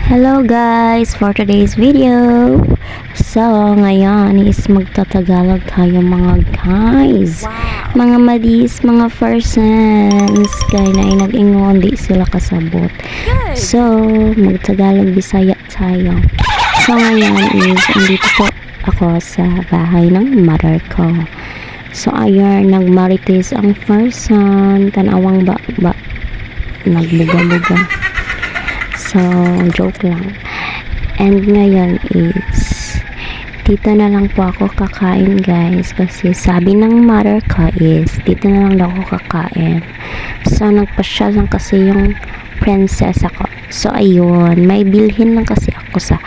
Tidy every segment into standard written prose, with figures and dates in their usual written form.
Hello guys, for today's video. So, ngayon is magtatagalog tayo mga guys. Mga madis, mga persons. Kaya na ay nag-ingon, di sila kasabot. So, magtagalog Bisaya tayo. So, ngayon is andito po ako sa bahay ng mother ko. So, ayun, nagmarites ang person. Tanawang ba nagbuga-buga. So, joke lang. And ngayon is dito na lang po ako kakain guys. Kasi sabi ng mother ko is dito na lang daw ako kakain. So, nagpasya lang kasi yung princess ako. So, ayun. May bilhin lang kasi ako sa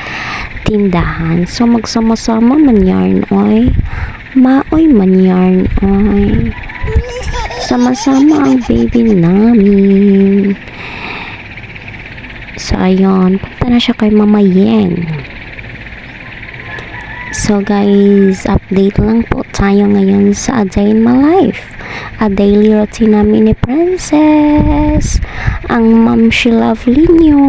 tindahan. So, magsama-sama man yarn, oy. Maoy man yarn, oy. Sama-sama ang baby namin. So, ayun. Punta na siya kay Mama Yeng. So, guys, update lang po tayo ngayon sa A Day in My Life. A daily routine namin ni Princess. Ang mom she lovely nyo.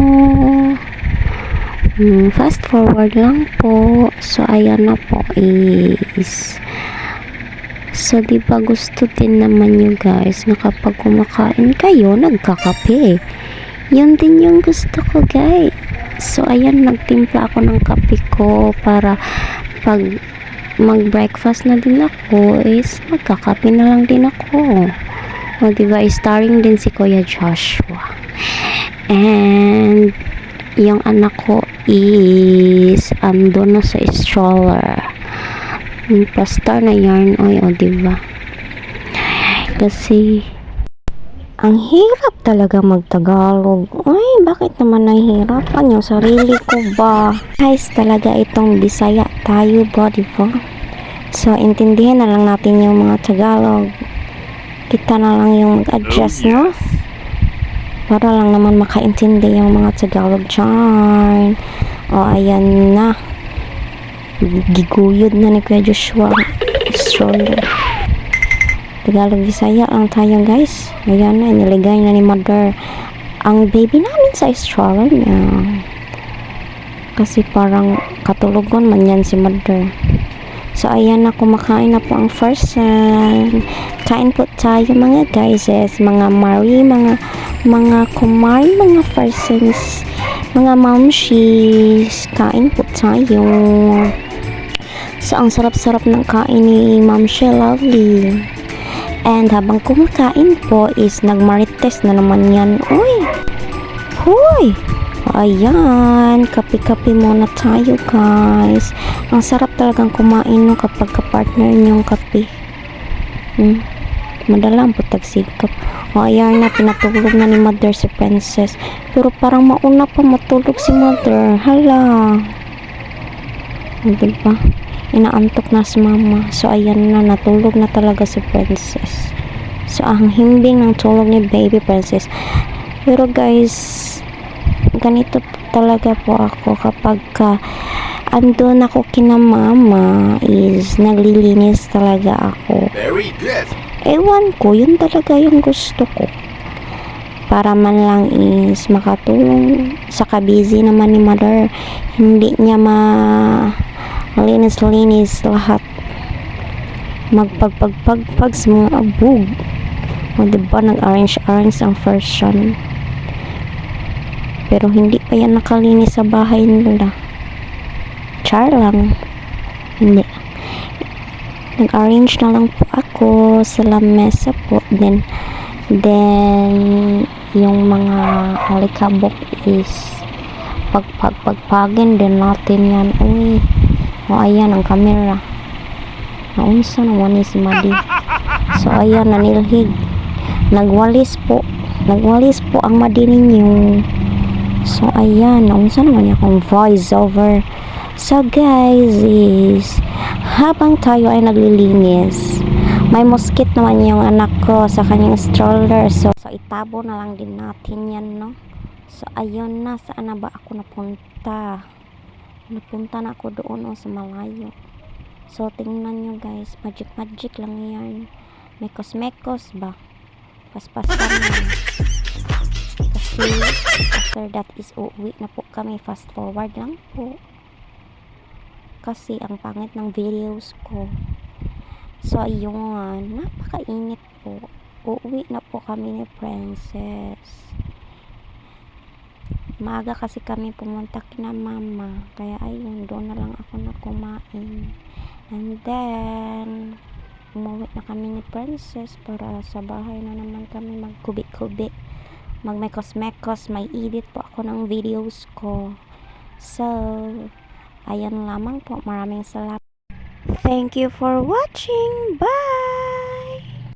Fast forward lang po. So, ayan na po is... So, diba gusto din naman nyo guys na kapag kumakain kayo, nagkakape. Yun din yung gusto ko guys. So ayan, nagtimpla ako ng kape ko para pag mag-breakfast na din ako is magkakape na lang din ako. O diba, starring din si Kuya Joshua. And yung anak ko is ando na sa stroller. Yung pastar na yarn, oy, o diba. Kasi ang hirap talaga magtagalog. Ay, bakit naman nahihirapan yung sarili ko ba? Guys, talaga itong Bisaya tayo ba, diba? So, intindihin na lang natin yung mga Tagalog. Kita na lang yung mag-adjust, no? Para lang naman makaintindi yung mga Tagalog dyan. O, ayan na. Giguyod na ni Kuya Joshua. Stroller. Tagalog Bisaya lang tayo guys. Ayan na, niligay na ni mother ang baby namin sa stroller niya. Kasi parang katulugon man yan si mother. So ayan na, kumakain na po ang first son. Kain po tayo mga guys, mga Marie, mga kumari, mga persons, mga momshies. Kain po tayo. So ang sarap-sarap ng kain ni Mom She Lovely. And habang kumakain po is nagmarites na naman yan. Uy! Huy! Ayan, kape-kape muna tayo guys. Ang sarap talagang kumain no kapag kapartner niyong kape. Madalang po tagsigkap. O ayan na, pinatulog na ni mother si Princess. Pero parang mauna pa matulog si mother. Hala! Diba? Inaantok na si mama. So ayan na, natulog na talaga si Princess. So ang himbing ng tulog ni baby Princess. Pero guys, ganito talaga po ako kapag andun ako kina mama is naglilinis talaga ako. Very good. Ewan ko, yun talaga yung gusto ko. Para man lang is makatulong sa kabusy naman ni mother. Hindi niya malinis-linis lahat, magpagpagpagpag sa mga abog. O diba, nag-arrange ang version, pero hindi pa yan nakalinis sa bahay nila. Char lang, hindi. Nag-arrange na lang po ako sa lamesa po. Then yung mga alikabok is pagpagpagin din natin yan. Uy, o ayan ang camera. Naunsa naman ni si Madi. So ayan, nanilhig. Nagwalis po ang Madi ninyo. So ayan, naunsa naman niya akong voice over. So guys is habang tayo ay naglilinis, may mosquito naman yung anak ko sa kanyang stroller. So itabo na lang din natin yan, no? So ayun na, saan na ba ako napunta? Napunta na ako doon sa malayo. So tingnan nyo guys, magic lang yan. Mekos ba? Paspasan lang. Okay. After that is uuwi na po kami. Fast forward lang po. Kasi ang pangit ng videos ko. So, ayun. Napakainit po. Uuwi na po kami ni Princess. Maaga kasi kami pumunta kina mama. Kaya ayun, doon na lang ako na kumain. And then, umuwi na kami ni Princess para sa bahay na naman kami magkubi-kubi. Magmekos-mekos. May edit po ako ng videos ko. So, ayan lamang po. Maraming salamat. Thank you for watching. Bye!